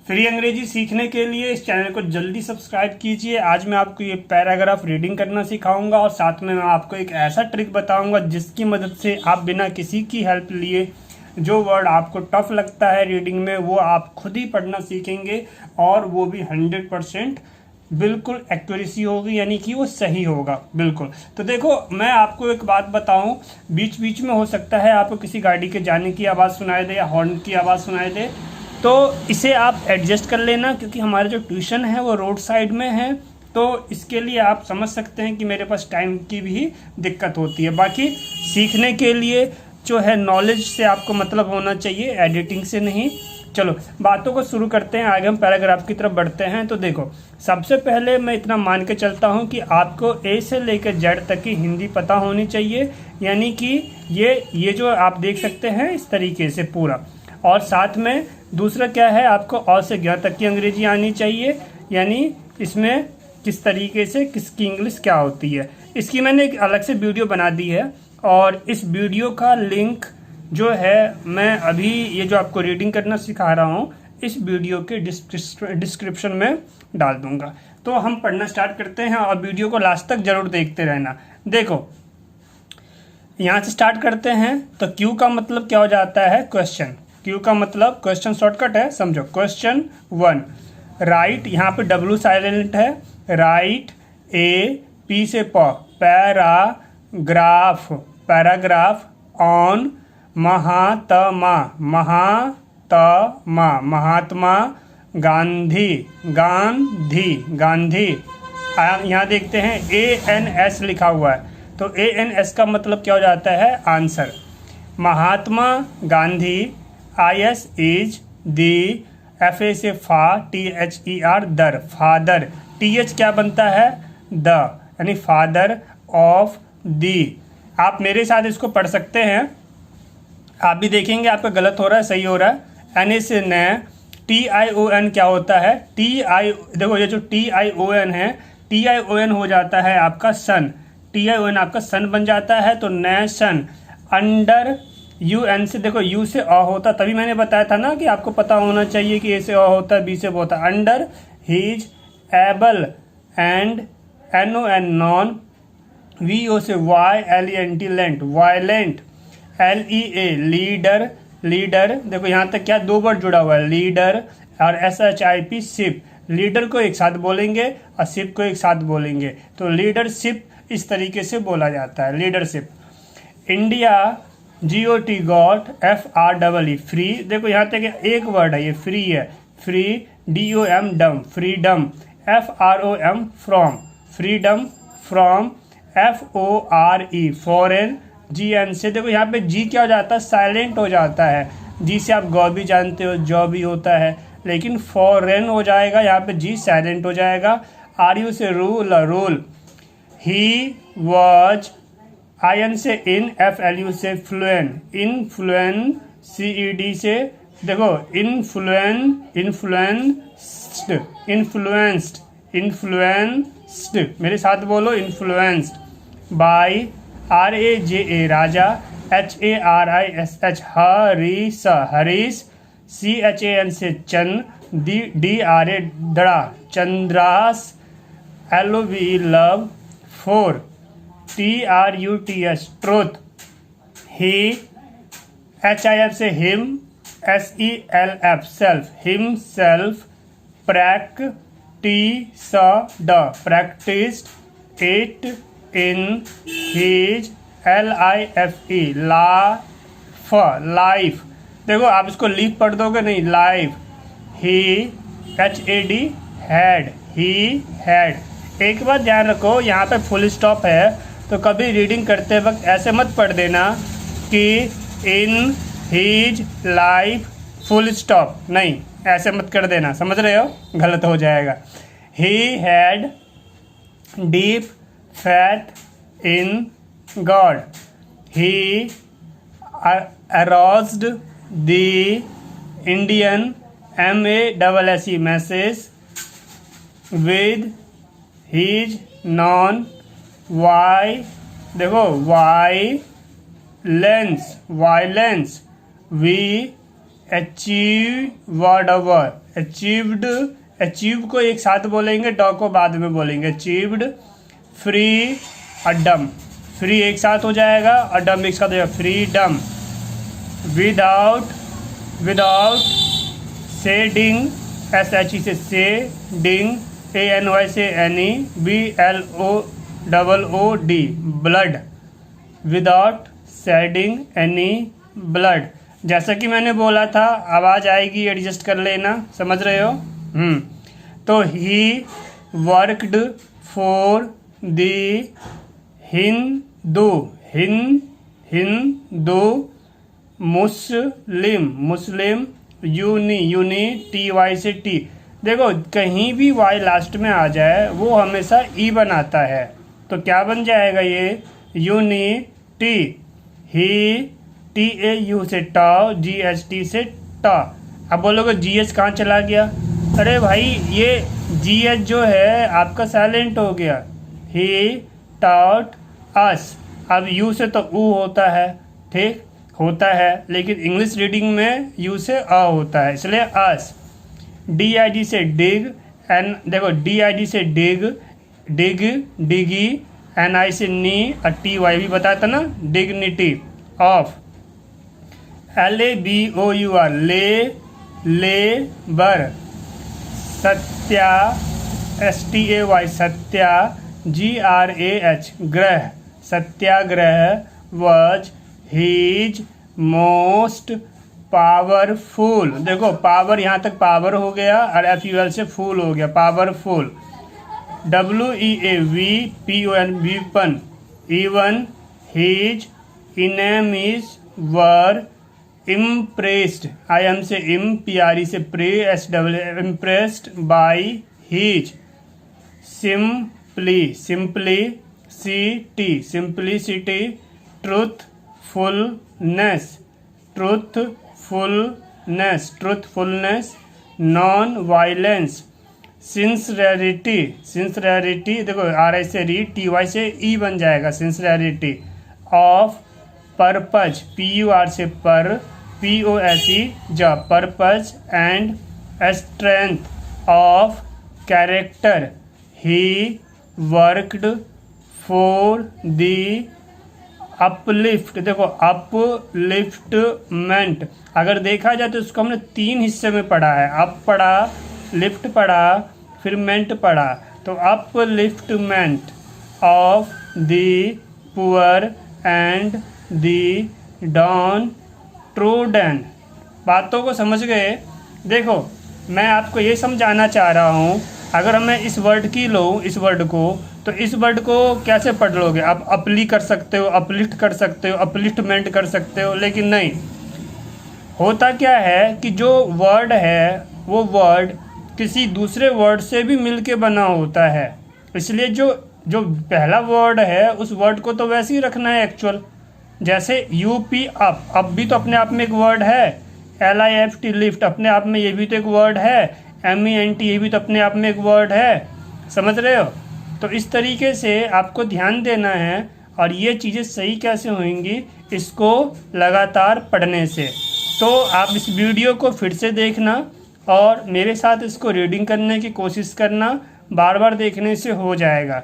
Free अंग्रेजी सीखने के लिए इस चैनल को जल्दी सब्सक्राइब कीजिए। आज मैं आपको ये पैराग्राफ रीडिंग करना सिखाऊंगा और साथ में मैं आपको एक ऐसा ट्रिक बताऊंगा जिसकी मदद से आप बिना किसी की हेल्प लिए जो वर्ड आपको टफ लगता है रीडिंग में वो आप खुद ही पढ़ना सीखेंगे और वो भी 100% बिल्कुल एक्यूरेसी होगी, यानी कि वो सही होगा बिल्कुल। तो देखो, मैं आपको एक बात बताऊं, बीच बीच में हो सकता है आपको किसी गाड़ी के जाने की आवाज़ सुनाई दे या हॉर्न की आवाज़ सुनाई दे, तो इसे आप एडजस्ट कर लेना क्योंकि हमारा जो ट्यूशन है वो रोड साइड में है। तो इसके लिए आप समझ सकते हैं कि मेरे पास टाइम की भी दिक्कत होती है। बाकी सीखने के लिए जो है नॉलेज से आपको मतलब होना चाहिए, एडिटिंग से नहीं। चलो बातों को शुरू करते हैं, आगे हम पैराग्राफ की तरफ बढ़ते हैं। तो देखो, सबसे पहले मैं इतना मान के चलता हूं कि आपको ए से लेकर जेड तक की हिंदी पता होनी चाहिए, यानी कि ये जो आप देख सकते हैं इस तरीके से पूरा। और साथ में दूसरा क्या है, आपको अ से ज्ञ तक की अंग्रेजी आनी चाहिए, यानी इसमें किस तरीके से किसकी इंग्लिश क्या होती है। इसकी मैंने एक अलग से वीडियो बना दी है और इस वीडियो का लिंक जो है मैं अभी ये जो आपको रीडिंग करना सिखा रहा हूँ इस वीडियो के डिस्क्रिप्शन में डाल दूंगा। तो हम पढ़ना स्टार्ट करते हैं और वीडियो को लास्ट तक जरूर देखते रहना। देखो, यहाँ से स्टार्ट करते हैं। तो क्यू का मतलब क्या हो जाता है, क्वेश्चन। क्यू का मतलब क्वेश्चन शॉर्टकट है, समझो। क्वेश्चन 1, राइट, यहाँ पे डब्ल्यू साइलेंट है, राइट ए पी से प, पैराग्राफ, पैराग्राफ ऑन महात्मा, महात्मा, महात्मा गांधी, गांधी, गांधी। यहाँ देखते हैं ANS लिखा हुआ है, तो ANS का मतलब क्या हो जाता है, answer. Mahatma Gandhi, IS is the, FA से फा, THER दर, फादर, TH क्या बनता है, द, यानी फादर ऑफ दी। आप मेरे साथ इसको पढ़ सकते हैं, आप भी देखेंगे आपका गलत हो रहा है सही हो रहा है। NA से न, TION क्या होता है, देखो ये जो TION है, TION हो जाता है आपका सन, TION आपका सन बन जाता है, तो नेशन। अंडर UN से, देखो U से अ होता, तभी मैंने बताया था ना कि आपको पता होना चाहिए कि A से अ होता है, B से ब होता है। Under his able and NON non, VO से YLENT lent, violent. LEA leader, leader, देखो यहाँ तक क्या दो वर्ड जुड़ा हुआ है, लीडर, और SHIP शिप। लीडर को एक साथ बोलेंगे और शिप को एक साथ बोलेंगे, तो लीडरशिप इस तरीके से बोला जाता है, leadership. India GOT got, FREE free, देखो यहाँ तक एक वर्ड है, ये फ्री है, फ्री, DOM डम, freedom, FROM from, freedom from, FORE foreign, GN से, देखो यहाँ पे G क्या हो जाता है, साइलेंट हो जाता है। G से आप गौ भी जानते हो, जॉ भी होता है, लेकिन फॉरेन हो जाएगा, यहाँ पे G साइलेंट हो जाएगा। RU से rule, rule. He was, IN से इन, FLU से फ्लुएंट, इनफ्लुएंस, CED से, देखो इन्फ्लुएंस्ड, इन्फ्लुएंस्ड, इन्फ्लुएंस्ड, मेरे साथ बोलो, influenced by, RAJA Raja, HARISH Harish, Harish, CHAN से चन, DRA दड़ा, Chandra's, LOVE love, for, TRUTH truth. He, HIF से him, SELF self, himself. Practised, practised it in his, LIFE life, life, देखो आप इसको लीफ पढ़ दोगे नहीं, life. He, HAD had, he had. एक बात ध्यान रखो, यहाँ पे फुल स्टॉप है, तो कभी रीडिंग करते वक्त ऐसे मत पढ़ देना कि in his life full stop, नहीं, ऐसे मत कर देना, समझ रहे हो, गलत हो जाएगा। He had deep faith in God, he aroused the Indian MASSE masses with his non, वाई, देखो violence, violence, we achieved our, achieved, achieve को एक साथ बोलेंगे, ड को बाद में बोलेंगे। अचीव्ड फ्रीडम, फ्री एक साथ हो जाएगा और डम एक साथ हो जाएगा, फ्रीडम। विदाउट सेडिंग, SHE से सेडिंग, ANY से any, BLOOD, blood. Without shedding any blood. जैसा कि मैंने बोला था, आवाज़ आएगी, एडजस्ट कर लेना, समझ रहे हो। तो he worked for the Hindu Muslim TY से टी। देखो कहीं भी वाई लास्ट में आ जाए वो हमेशा ई बनाता है, तो क्या बन जाएगा ये, यूनिटी। ही TAU से टा, GHT से टा। अब बोलोगे GH कहाँ चला गया? अरे भाई ये GH जो है आपका साइलेंट हो गया। ही टॉट अस, अब यू से तो ऊ होता है, ठीक होता है, लेकिन इंग्लिश रीडिंग में यू से अ होता है, इसलिए अस। DIG से डिग, एन देखो DIG से डिग, डिगी, NI से नी, और TY भी बताता ना, dignity of. LABOUR labour, Satya STAY Satya, GRAH ग्रह, सत्याग्रह वॉज हीज मोस्ट पावरफुल। देखो पावर यहाँ तक पावर हो गया और FUL से फूल हो गया, powerful. WEAVPON weapon, even his enemies were impressed, IM से इम, PRE से प्रे, impressed by his simplicity, truthfulness, non violence, sincerity, देखो RI से री, TY से ई बन जाएगा, सिंसरेरिटी ऑफ पर्पज, PUR से पर, POSE जा, purpose and strength of character. He worked for the uplift, देखो अपलिफ्टमेंट, अगर देखा जाए तो इसको हमने 3 हिस्से में पढ़ा है, अप पढ़ा, लिफ्ट पढ़ा, फिर मेंट पढ़ा। तो upliftment of the poor and the down trodden. बातों को समझ गए? देखो मैं आपको ये समझाना चाह रहा हूँ, अगर मैं इस वर्ड की लूँ, इस वर्ड को, तो इस वर्ड को कैसे पढ़ लोगे आप? अपली कर सकते हो, अपलिफ्ट कर सकते हो, अपलिफ्टमेंट कर सकते हो, लेकिन नहीं, होता क्या है कि जो वर्ड है वो वर्ड किसी दूसरे वर्ड से भी मिलके बना होता है, इसलिए जो पहला वर्ड है उस वर्ड को तो वैसे ही रखना है एक्चुअल। जैसे UP अप भी तो अपने आप में एक वर्ड है, LIFT लिफ्ट अपने आप में ये भी तो एक वर्ड है, MENT ये भी तो अपने आप में एक वर्ड है, समझ रहे हो? तो इस तरीके से आपको ध्यान देना है, और ये चीज़ें सही कैसे होंगी, इसको लगातार पढ़ने से। तो आप इस वीडियो को फिर से देखना और मेरे साथ इसको रीडिंग करने की कोशिश करना, बार बार देखने से हो जाएगा।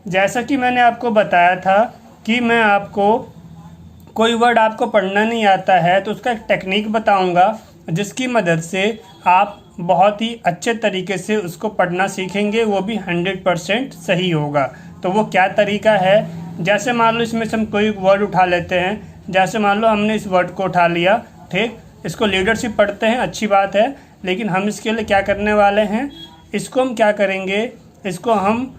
जैसा कि मैंने आपको बताया था कि मैं आपको कोई वर्ड आपको पढ़ना नहीं आता है तो उसका एक टेक्निक बताऊंगा, जिसकी मदद से आप बहुत ही अच्छे तरीके से उसको पढ़ना सीखेंगे, वो भी 100% सही होगा। तो वो क्या तरीका है, जैसे मान लो इसमें से हम कोई वर्ड उठा लेते हैं, जैसे मान लो हमने इस वर्ड को उठा लिया, ठीक, इसको लीडरशिप पढ़ते हैं, अच्छी बात है, लेकिन हम इसके लिए क्या करने वाले हैं, इसको हम क्या करेंगे, इसको हम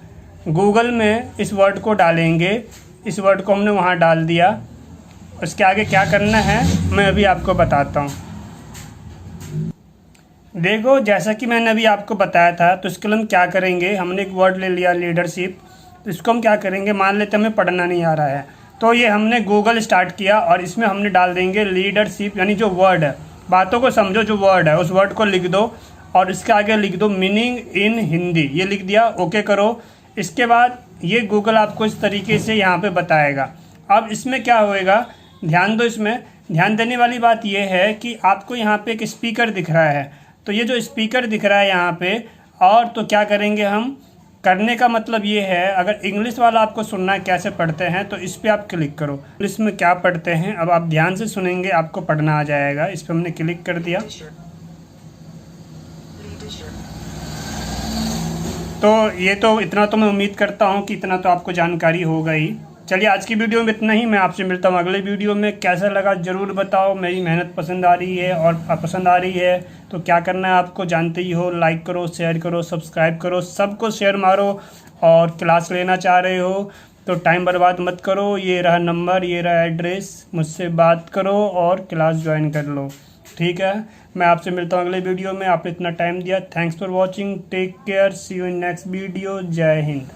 गूगल में इस वर्ड को डालेंगे। इस वर्ड को हमने वहाँ डाल दिया, उसके आगे क्या करना है मैं अभी आपको बताता हूँ। देखो जैसा कि मैंने अभी आपको बताया था, तो इसके लिए हम क्या करेंगे, हमने एक वर्ड ले लिया लीडरशिप, तो इसको हम क्या करेंगे, मान लेते हमें पढ़ना नहीं आ रहा है, तो ये हमने गूगल स्टार्ट किया और इसमें हमने डाल देंगे लीडरशिप, यानी जो वर्ड है, बातों को समझो, जो वर्ड है उस वर्ड को लिख दो और इसके आगे लिख दो मीनिंग इन हिंदी, ये लिख दिया, ओके करो। इसके बाद ये गूगल आपको इस तरीके से यहाँ पे बताएगा। अब इसमें क्या होएगा, ध्यान दो, इसमें ध्यान देने वाली बात यह है कि आपको यहाँ पे एक स्पीकर दिख रहा है, तो ये जो स्पीकर दिख रहा है यहाँ पे, और तो क्या करेंगे हम, करने का मतलब ये है, अगर इंग्लिश वाला आपको सुनना है कैसे पढ़ते हैं तो इस पर आप क्लिक करो। इंग्लिश में क्या पढ़ते हैं अब आप ध्यान से सुनेंगे, आपको पढ़ना आ जाएगा। इस पर हमने क्लिक कर दिया। तो ये तो इतना तो मैं उम्मीद करता हूँ कि इतना तो आपको जानकारी होगा ही। चलिए आज की वीडियो में इतना ही। मैं आपसे मिलता हूँ अगले वीडियो में। कैसा लगा ज़रूर बताओ। मेरी मेहनत पसंद आ रही है, और पसंद आ रही है तो क्या करना है आपको जानते ही हो। लाइक करो, शेयर करो, सब्सक्राइब करो, सबको शेयर मारो। और क्लास लेना चाह रहे हो तो टाइम बर्बाद मत करो। ये रहा नंबर, ये रहा एड्रेस, मुझसे बात करो और क्लास ज्वाइन कर लो। ठीक है, मैं आपसे मिलता हूँ अगले वीडियो में। आपने इतना टाइम दिया, thanks for watching, take care, see you in next video. जय हिंद।